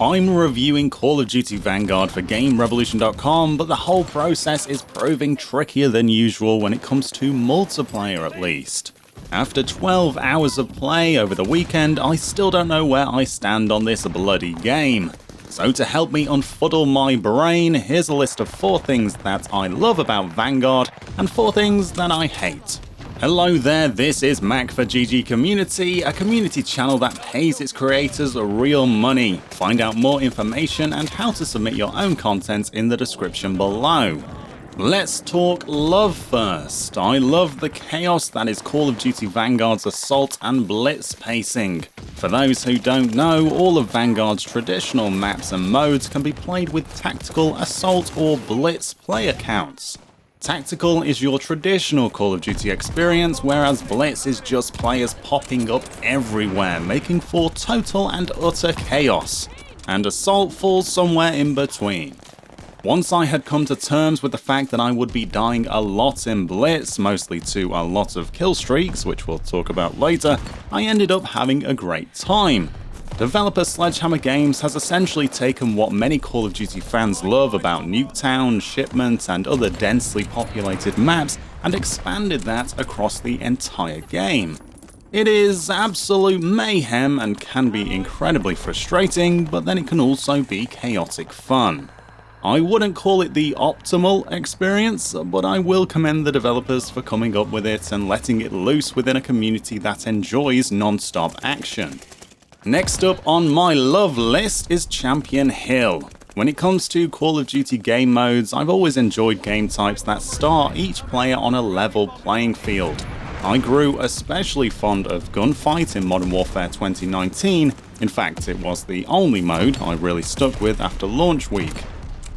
I'm reviewing Call of Duty Vanguard for GameRevolution.com, but the whole process is proving trickier than usual when it comes to multiplayer at least. After 12 hours of play over the weekend, I still don't know where I stand on this bloody game. So to help me unfuddle my brain, here's a list of 4 things that I love about Vanguard and 4 things that I hate. Hello there, this is Mac for GG Community, a community channel that pays its creators real money. Find out more information and how to submit your own content in the description below. Let's talk love first. I love the chaos that is Call of Duty Vanguard's assault and blitz pacing. For those who don't know, all of Vanguard's traditional maps and modes can be played with tactical, assault or blitz player counts. Tactical is your traditional Call of Duty experience, whereas Blitz is just players popping up everywhere, making for total and utter chaos. And Assault falls somewhere in between. Once I had come to terms with the fact that I would be dying a lot in Blitz, mostly to a lot of kill streaks, which we'll talk about later, I ended up having a great time. Developer Sledgehammer Games has essentially taken what many Call of Duty fans love about Nuketown, Shipment, and other densely populated maps and expanded that across the entire game. It is absolute mayhem and can be incredibly frustrating, but then it can also be chaotic fun. I wouldn't call it the optimal experience, but I will commend the developers for coming up with it and letting it loose within a community that enjoys non-stop action. Next up on my love list is Champion Hill. When it comes to Call of Duty game modes, I've always enjoyed game types that start each player on a level playing field. I grew especially fond of Gunfight in Modern Warfare 2019, in fact it was the only mode I really stuck with after launch week.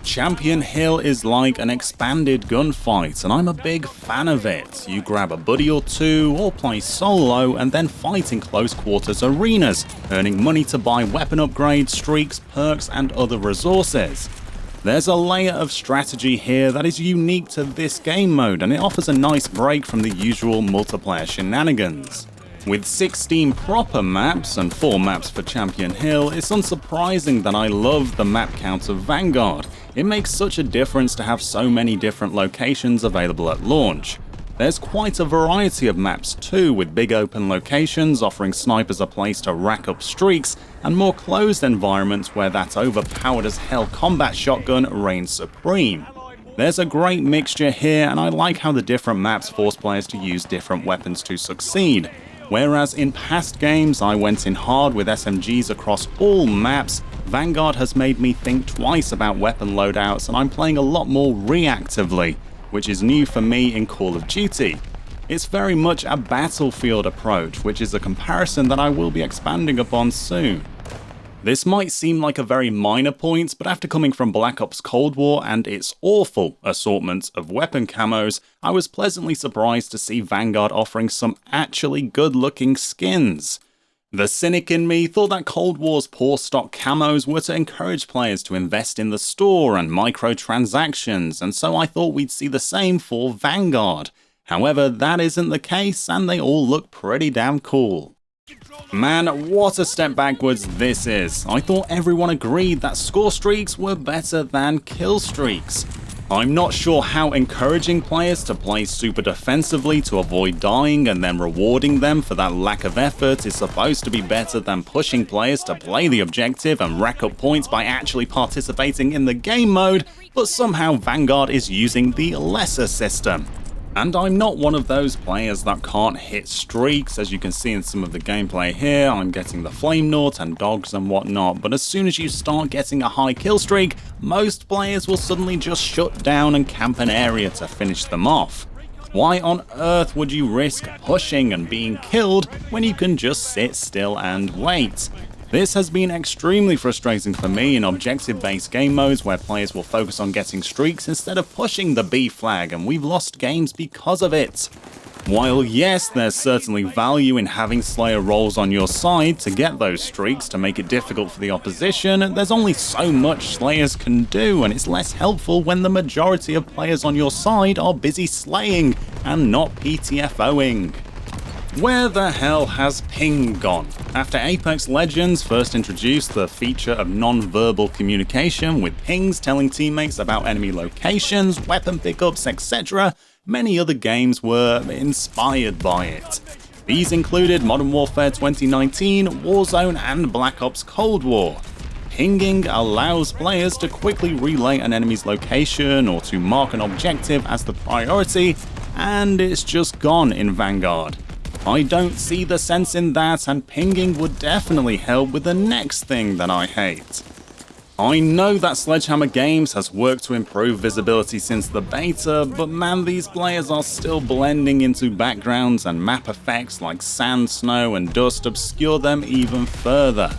Champion Hill is like an expanded gunfight, and I'm a big fan of it. You grab a buddy or two, or play solo, and then fight in close quarters arenas, earning money to buy weapon upgrades, streaks, perks, and other resources. There's a layer of strategy here that is unique to this game mode, and it offers a nice break from the usual multiplayer shenanigans. With 16 proper maps and 4 maps for Champion Hill, it's unsurprising that I love the map count of Vanguard. It makes such a difference to have so many different locations available at launch. There's quite a variety of maps too, with big open locations offering snipers a place to rack up streaks, and more closed environments where that overpowered as hell combat shotgun reigns supreme. There's a great mixture here, and I like how the different maps force players to use different weapons to succeed. Whereas in past games I went in hard with SMGs across all maps, Vanguard has made me think twice about weapon loadouts, and I'm playing a lot more reactively, which is new for me in Call of Duty. It's very much a battlefield approach, which is a comparison that I will be expanding upon soon. This might seem like a very minor point, but after coming from Black Ops Cold War and its awful assortment of weapon camos, I was pleasantly surprised to see Vanguard offering some actually good-looking skins. The cynic in me thought that Cold War's poor stock camos were to encourage players to invest in the store and microtransactions, and so I thought we'd see the same for Vanguard. However, that isn't the case, and they all look pretty damn cool. Man, what a step backwards this is. I thought everyone agreed that Scorestreaks were better than kill streaks. I'm not sure how encouraging players to play super defensively to avoid dying and then rewarding them for that lack of effort is supposed to be better than pushing players to play the objective and rack up points by actually participating in the game mode, but somehow Vanguard is using the lesser system. And I'm not one of those players that can't hit streaks. As you can see in some of the gameplay here, I'm getting the flame knot and dogs and whatnot, but as soon as you start getting a high kill streak, most players will suddenly just shut down and camp an area to finish them off. Why on earth would you risk pushing and being killed when you can just sit still and wait? This has been extremely frustrating for me in objective-based game modes where players will focus on getting streaks instead of pushing the B flag, and we've lost games because of it. While yes, there's certainly value in having Slayer roles on your side to get those streaks to make it difficult for the opposition, there's only so much Slayers can do, and it's less helpful when the majority of players on your side are busy slaying and not PTFOing. Where the hell has ping gone? After Apex Legends first introduced the feature of non-verbal communication with pings telling teammates about enemy locations, weapon pickups, etc., many other games were inspired by it. These included Modern Warfare 2019, Warzone, and Black Ops Cold War. Pinging allows players to quickly relay an enemy's location or to mark an objective as the priority, and it's just gone in Vanguard. I don't see the sense in that, and pinging would definitely help with the next thing that I hate. I know that Sledgehammer Games has worked to improve visibility since the beta, but man, these players are still blending into backgrounds, and map effects like sand, snow, and dust obscure them even further.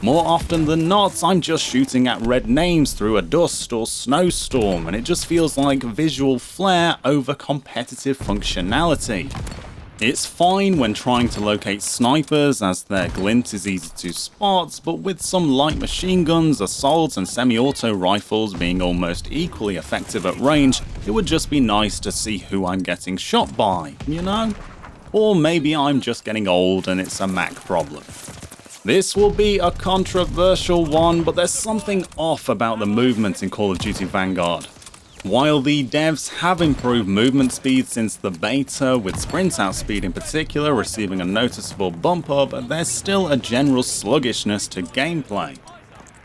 More often than not, I'm just shooting at red names through a dust or snowstorm, and it just feels like visual flair over competitive functionality. It's fine when trying to locate snipers, as their glint is easy to spot, but with some light machine guns, assault, and semi-auto rifles being almost equally effective at range, it would just be nice to see who I'm getting shot by, you know? Or maybe I'm just getting old and it's a Mac problem. This will be a controversial one, but there's something off about the movement in Call of Duty Vanguard. While the devs have improved movement speed since the beta, with sprint out speed in particular receiving a noticeable bump up, there's still a general sluggishness to gameplay.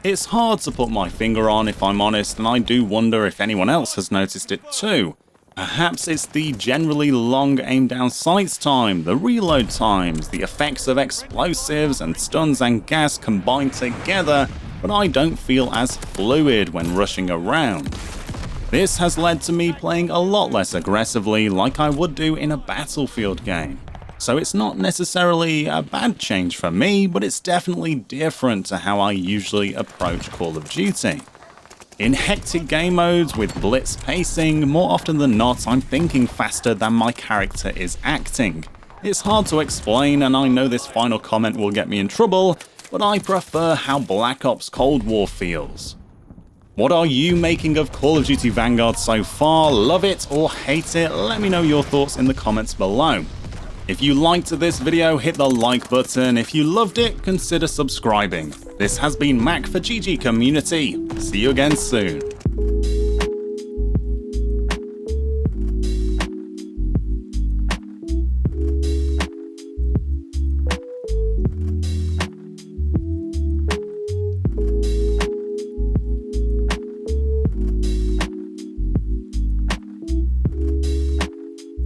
It's hard to put my finger on, if I'm honest, and I do wonder if anyone else has noticed it too. Perhaps it's the generally long aim down sights time, the reload times, the effects of explosives and stuns and gas combined together, but I don't feel as fluid when rushing around. This has led to me playing a lot less aggressively like I would do in a Battlefield game. So it's not necessarily a bad change for me, but it's definitely different to how I usually approach Call of Duty. In hectic game modes with blitz pacing, more often than not I'm thinking faster than my character is acting. It's hard to explain, and I know this final comment will get me in trouble, but I prefer how Black Ops Cold War feels. What are you making of Call of Duty Vanguard so far? Love it or hate it? Let me know your thoughts in the comments below. If you liked this video, hit the like button. If you loved it, consider subscribing. This has been Mac for GG Community. See you again soon.